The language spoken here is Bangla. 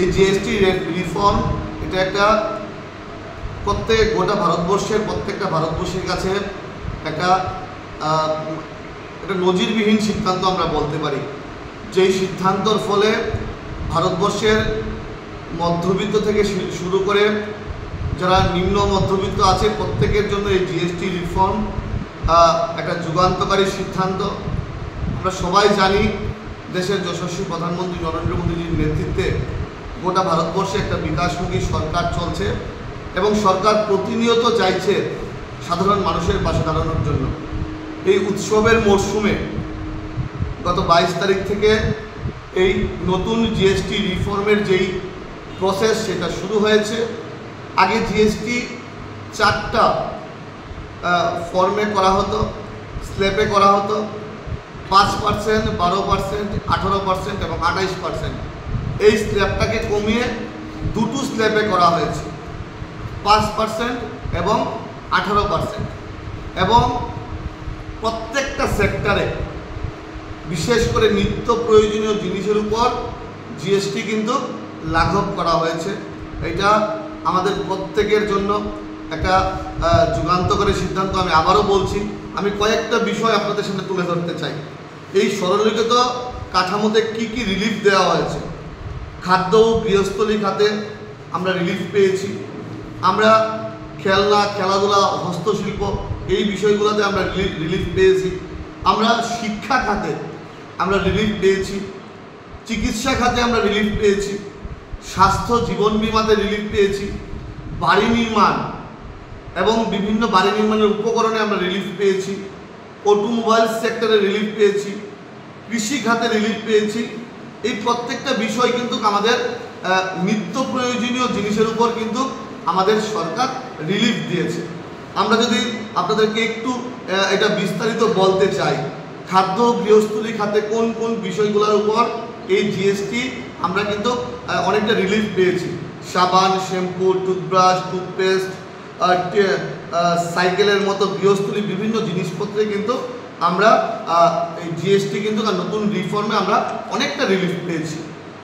এই জিএসটি রিফর্ম এটা একটা গোটা ভারতবর্ষের প্রত্যেকটা ভারতবর্ষের কাছে একটা নজিরবিহীন সিদ্ধান্ত আমরা বলতে পারি। যেই সিদ্ধান্তর ফলে ভারতবর্ষের মধ্যবিত্ত থেকে শুরু করে যারা নিম্ন মধ্যবিত্ত আছে প্রত্যেকের জন্য এই জিএসটি রিফর্ম একটা যুগান্তকারী সিদ্ধান্ত। আমরা সবাই জানি দেশের যশস্বী প্রধানমন্ত্রী নরেন্দ্র মোদীজির নেতৃত্বে গোটা ভারতবর্ষে একটা বিকাশমুখী সরকার চলছে এবং সরকার প্রতিনিয়ত চাইছে সাধারণ মানুষের পাশে দাঁড়ানোর জন্য। এই উৎসবের মরশুমে গত 22 তারিখ থেকে এই নতুন জিএসটি রিফর্মের যেই প্রসেস সেটা শুরু হয়েছে। আগে জিএসটি 4টা ফর্মে করা হতো, স্ল্যাবে করা হতো, 5%, 12%, 18% এবং 28%। এই স্ল্যাবটাকে কমিয়ে দুটো স্ল্যাবে করা হয়েছে, 5% এবং 18%। এবং প্রত্যেকটা সেক্টরে বিশেষ করে নিত্য প্রয়োজনীয় জিনিসের উপর জিএসটি কিন্তু লাঘব করা হয়েছে। এটা আমাদের প্রত্যেকের জন্য একটা যুগান্তকারী সিদ্ধান্ত। আমি আবারও বলছি, আমি কয়েকটা বিষয় আপনাদের সামনে তুলে ধরতে চাই। এই সরলীকৃত কাঠামোতে কি কি রিলিফ দেওয়া হয়েছে। খাদ্য ও গৃহস্থলী খাতে আমরা রিলিফ পেয়েছি, আমরা খেলনা, খেলাধুলা, হস্তশিল্প এই বিষয়গুলোতে আমরা রিলিফ পেয়েছি, আমরা শিক্ষা খাতে আমরা রিলিফ পেয়েছি, চিকিৎসা খাতে আমরা রিলিফ পেয়েছি, স্বাস্থ্য জীবন বিমাতে রিলিফ পেয়েছি, বাড়ি নির্মাণ এবং বিভিন্ন বাড়ি নির্মাণের উপকরণে আমরা রিলিফ পেয়েছি, অটোমোবাইল সেক্টরে রিলিফ পেয়েছি, কৃষি খাতে রিলিফ পেয়েছি। এই প্রত্যেকটা বিষয় কিন্তু আমাদের নিত্য প্রয়োজনীয় জিনিসের উপর কিন্তু আমাদের সরকার রিলিফ দিয়েছে। আমরা যদি আপনাদেরকে একটু এটা বিস্তারিত বলতে চাই, খাদ্য গৃহস্থলী খাতে কোন কোন বিষয়গুলোর উপর এই জিএসটি আমরা কিন্তু অনেকটা রিলিফ পেয়েছি। সাবান, শ্যাম্পু, টুথব্রাশ, টুথপেস্ট, সাইকেলের মতো গৃহস্থলী বিভিন্ন জিনিসপত্রে কিন্তু আমরা এই জিএসটি কিন্তু নতুন রিফর্মে আমরা অনেকটা রিলিফ পেয়েছি।